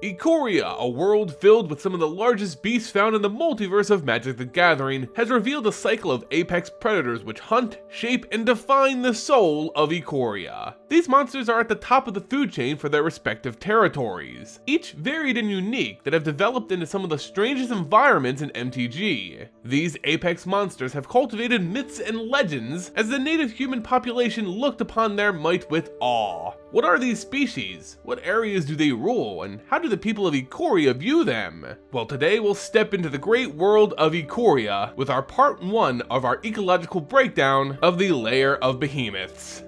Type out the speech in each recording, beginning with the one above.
Ikoria, a world filled with some of the largest beasts found in the multiverse of Magic the Gathering, has revealed a cycle of apex predators which hunt, shape, and define the soul of Ikoria. These monsters are at the top of the food chain for their respective territories, each varied and unique, that have developed into some of the strangest environments in MTG. These apex monsters have cultivated myths and legends as the native human population looked upon their might with awe. What are these species? What areas do they rule? And how do the people of Ikoria view them? Well, today we'll step into the great world of Ikoria with our part 1 of our ecological breakdown of the Lair of Behemoths.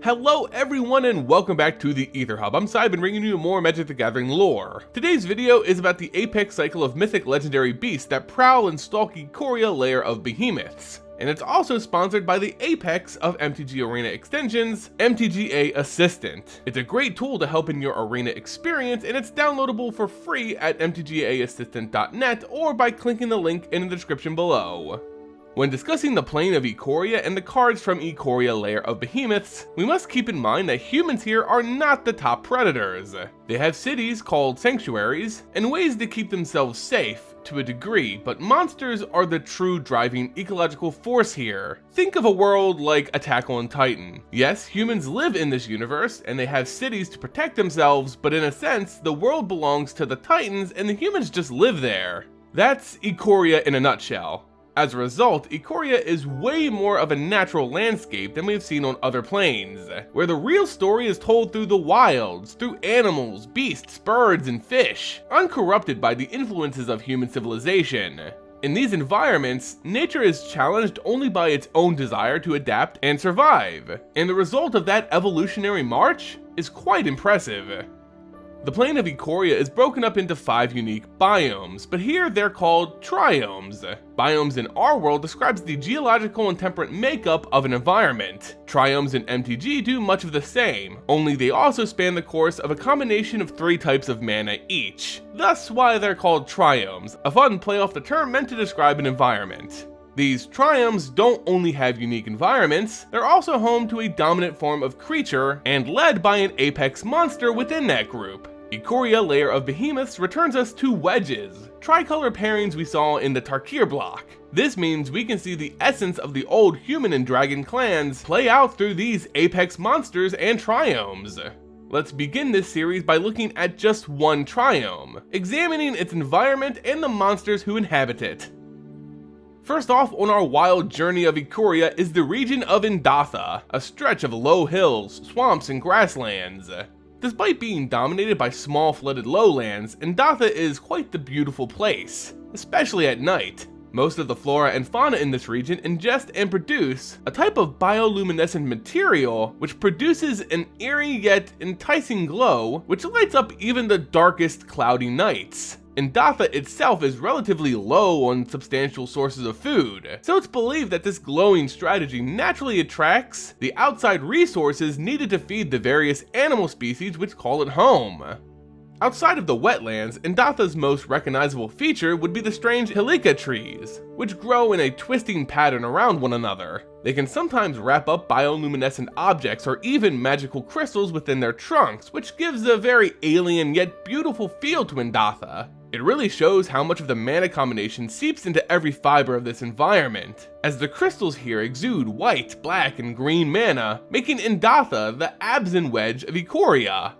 Hello everyone and welcome back to the Aether Hub. I'm Sai, bringing you more Magic the Gathering lore. Today's video is about the apex cycle of mythic legendary beasts that prowl and stalk Ikoria Lair of Behemoths. And it's also sponsored by the apex of MTG Arena extensions, MTGA Assistant. It's a great tool to help in your arena experience, and it's downloadable for free at mtgaassistant.net or by clicking the link in the description below. When discussing the Plane of Ikoria and the cards from Ikoria Lair of Behemoths, we must keep in mind that humans here are not the top predators. They have cities called Sanctuaries and ways to keep themselves safe to a degree, but monsters are the true driving ecological force here. Think of a world like Attack on Titan. Yes, humans live in this universe and they have cities to protect themselves, but in a sense, the world belongs to the Titans and the humans just live there. That's Ikoria in a nutshell. As a result, Ikoria is way more of a natural landscape than we've seen on other planes, where the real story is told through the wilds, through animals, beasts, birds, and fish, uncorrupted by the influences of human civilization. In these environments, nature is challenged only by its own desire to adapt and survive, and the result of that evolutionary march is quite impressive. The Plane of Ikoria is broken up into 5 unique biomes, but here they're called triomes. Biomes in our world describes the geological and temperate makeup of an environment. Triomes in MTG do much of the same, only they also span the course of a combination of 3 types of mana each. Thus why they're called triomes, a fun play off the term meant to describe an environment. These triomes don't only have unique environments, they're also home to a dominant form of creature and led by an apex monster within that group. Ikoria Lair of Behemoths returns us to wedges, tricolor pairings we saw in the Tarkir block. This means we can see the essence of the old human and dragon clans play out through these apex monsters and triomes. Let's begin this series by looking at just one triome, examining its environment and the monsters who inhabit it. First off on our wild journey of Ikoria is the region of Indatha, a stretch of low hills, swamps, and grasslands. Despite being dominated by small flooded lowlands, Indatha is quite the beautiful place, especially at night. Most of the flora and fauna in this region ingest and produce a type of bioluminescent material which produces an eerie yet enticing glow which lights up even the darkest cloudy nights. Indatha itself is relatively low on substantial sources of food, so it's believed that this glowing strategy naturally attracts the outside resources needed to feed the various animal species which call it home. Outside of the wetlands, Indatha's most recognizable feature would be the strange Halika Trees, which grow in a twisting pattern around one another. They can sometimes wrap up bioluminescent objects or even magical crystals within their trunks, which gives a very alien yet beautiful feel to Indatha. It really shows how much of the mana combination seeps into every fiber of this environment, as the crystals here exude white, black, and green mana, making Indatha the Absent Wedge of Ikoria.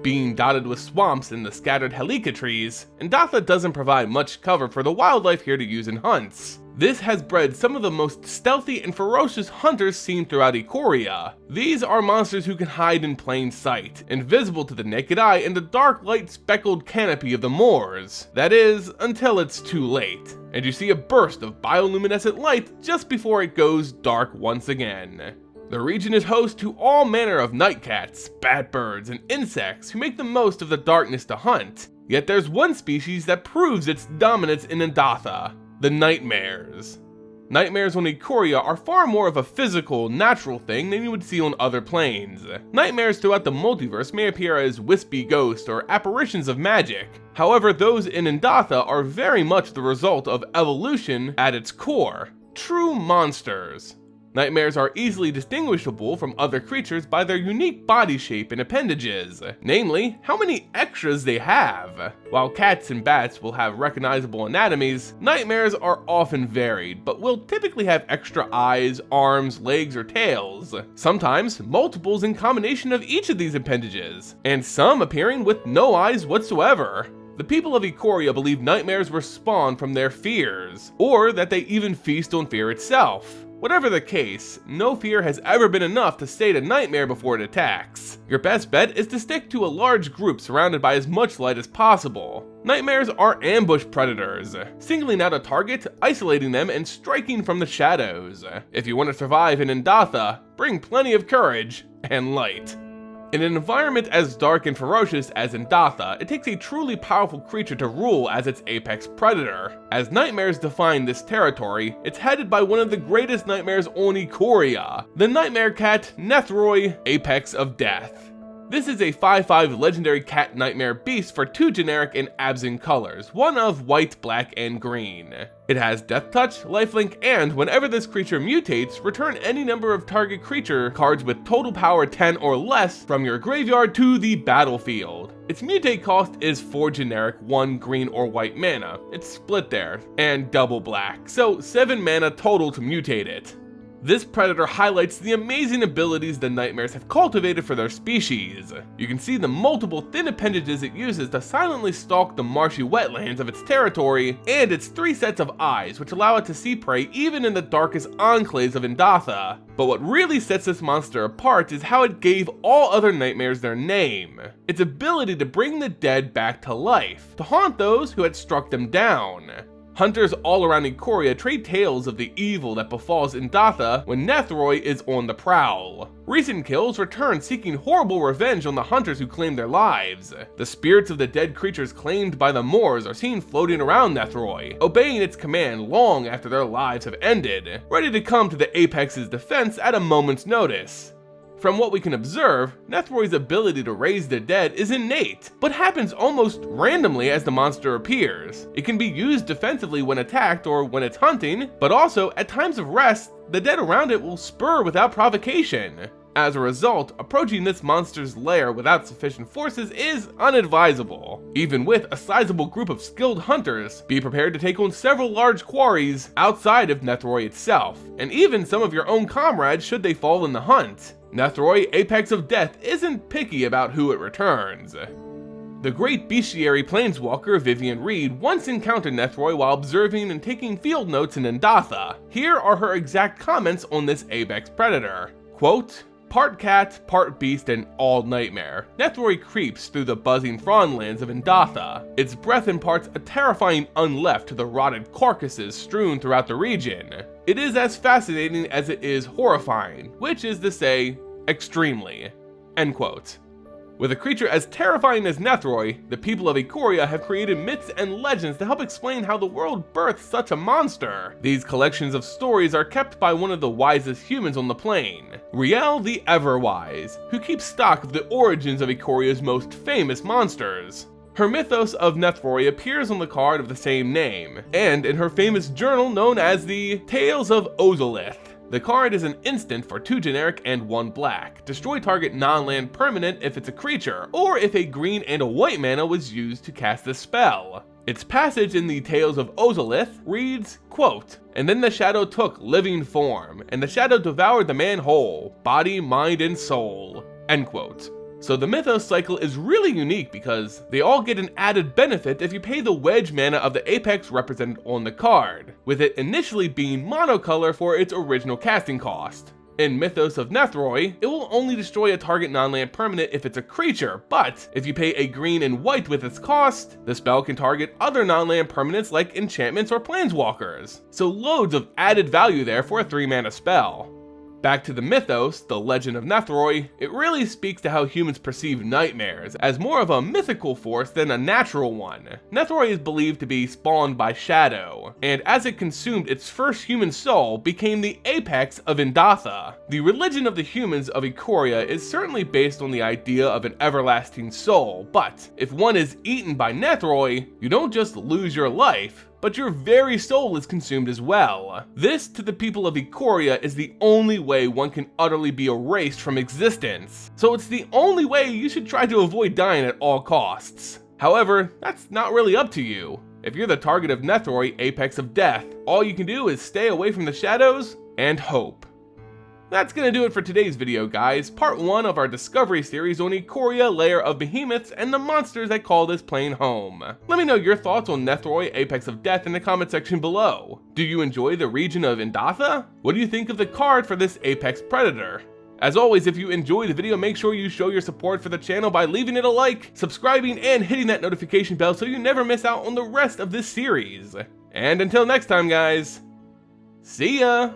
Being dotted with swamps and the scattered Halika Trees, Indatha doesn't provide much cover for the wildlife here to use in hunts. This has bred some of the most stealthy and ferocious hunters seen throughout Ikoria. These are monsters who can hide in plain sight, invisible to the naked eye in the dark light speckled canopy of the moors. That is, until it's too late, and you see a burst of bioluminescent light just before it goes dark once again. The region is host to all manner of nightcats, bat birds, and insects who make the most of the darkness to hunt. Yet there's one species that proves its dominance in Indatha: the nightmares. Nightmares on Ikoria are far more of a physical, natural thing than you would see on other planes. Nightmares throughout the multiverse may appear as wispy ghosts or apparitions of magic. However, those in Indatha are very much the result of evolution at its core. True monsters. Nightmares are easily distinguishable from other creatures by their unique body shape and appendages, namely, how many extras they have. While cats and bats will have recognizable anatomies, nightmares are often varied, but will typically have extra eyes, arms, legs, or tails. Sometimes multiples in combination of each of these appendages, and some appearing with no eyes whatsoever. The people of Ikoria believe nightmares were spawned from their fears, or that they even feast on fear itself. Whatever the case, no fear has ever been enough to sate a nightmare before it attacks. Your best bet is to stick to a large group surrounded by as much light as possible. Nightmares are ambush predators, singling out a target, isolating them, and striking from the shadows. If you want to survive in Indatha, bring plenty of courage and light. In an environment as dark and ferocious as Indatha, it takes a truly powerful creature to rule as its apex predator. As nightmares define this territory, it's headed by one of the greatest nightmares on Ikoria, the nightmare cat Nethroi, Apex of Death. This is a 5/5 legendary cat nightmare beast for 2 generic and absent colors, one of white, black, and green. It has Death Touch, Lifelink, and whenever this creature mutates, return any number of target creature cards with total power 10 or less from your graveyard to the battlefield. Its mutate cost is 4 generic, 1 green or white mana, it's split there, and double black, so 7 mana total to mutate it. This predator highlights the amazing abilities the nightmares have cultivated for their species. You can see the multiple thin appendages it uses to silently stalk the marshy wetlands of its territory, and its 3 sets of eyes which allow it to see prey even in the darkest enclaves of Indatha. But what really sets this monster apart is how it gave all other nightmares their name. Its ability to bring the dead back to life, to haunt those who had struck them down. Hunters all around Ikoria trade tales of the evil that befalls Indatha when Nethroi is on the prowl. Recent kills return seeking horrible revenge on the hunters who claimed their lives. The spirits of the dead creatures claimed by the Moors are seen floating around Nethroi, obeying its command long after their lives have ended, ready to come to the Apex's defense at a moment's notice. From what we can observe, Nethroi's ability to raise the dead is innate, but happens almost randomly as the monster appears. It can be used defensively when attacked or when it's hunting, but also at times of rest, the dead around it will spur without provocation. As a result, approaching this monster's lair without sufficient forces is unadvisable. Even with a sizable group of skilled hunters, be prepared to take on several large quarries outside of Nethroi itself, and even some of your own comrades should they fall in the hunt. Nethroi, Apex of Death, isn't picky about who it returns. The great Bestiary planeswalker Vivian Reed once encountered Nethroi while observing and taking field notes in Indatha. Here are her exact comments on this Apex predator. Quote, "Part cat, part beast, and all nightmare, Nethroi creeps through the buzzing frondlands of Indatha. Its breath imparts a terrifying unleft to the rotted carcasses strewn throughout the region. It is as fascinating as it is horrifying, which is to say, extremely." End quote. With a creature as terrifying as Nethroi, the people of Ikoria have created myths and legends to help explain how the world birthed such a monster. These collections of stories are kept by one of the wisest humans on the plane, Riel the Everwise, who keeps stock of the origins of Ikoria's most famous monsters. Her Mythos of Nethroi appears on the card of the same name, and in her famous journal known as the Tales of Ozolith. The card is an instant for 2 generic and 1 black. Destroy target non-land permanent if it's a creature, or if a green and a white mana was used to cast the spell. Its passage in the Tales of Ozolith reads, quote, "And then the shadow took living form, and the shadow devoured the man whole, body, mind, and soul." End quote. So the Mythos cycle is really unique because they all get an added benefit if you pay the wedge mana of the Apex represented on the card, with it initially being monocolor for its original casting cost. In Mythos of Nethroi, it will only destroy a target non-land permanent if it's a creature, but if you pay a green and white with its cost, the spell can target other non-land permanents like enchantments or planeswalkers. So loads of added value there for a 3 mana spell. Back to the mythos, the legend of Nethroi, it really speaks to how humans perceive nightmares as more of a mythical force than a natural one. Nethroi is believed to be spawned by Shadow, and as it consumed its first human soul, became the apex of Indatha. The religion of the humans of Ikoria is certainly based on the idea of an everlasting soul, but if one is eaten by Nethroi, you don't just lose your life, but but your very soul is consumed as well. This, to the people of Ikoria, is the only way one can utterly be erased from existence. So it's the only way you should try to avoid dying at all costs. However, that's not really up to you. If you're the target of Nethroi, Apex of Death, all you can do is stay away from the shadows and hope. That's gonna do it for today's video, guys. Part 1 of our Discovery series on Ikoria, Lair of Behemoths, and the monsters that call this plane home. Let me know your thoughts on Nethroi, Apex of Death in the comment section below. Do you enjoy the region of Indatha? What do you think of the card for this Apex Predator? As always, if you enjoyed the video, make sure you show your support for the channel by leaving it a like, subscribing, and hitting that notification bell so you never miss out on the rest of this series. And until next time, guys, see ya!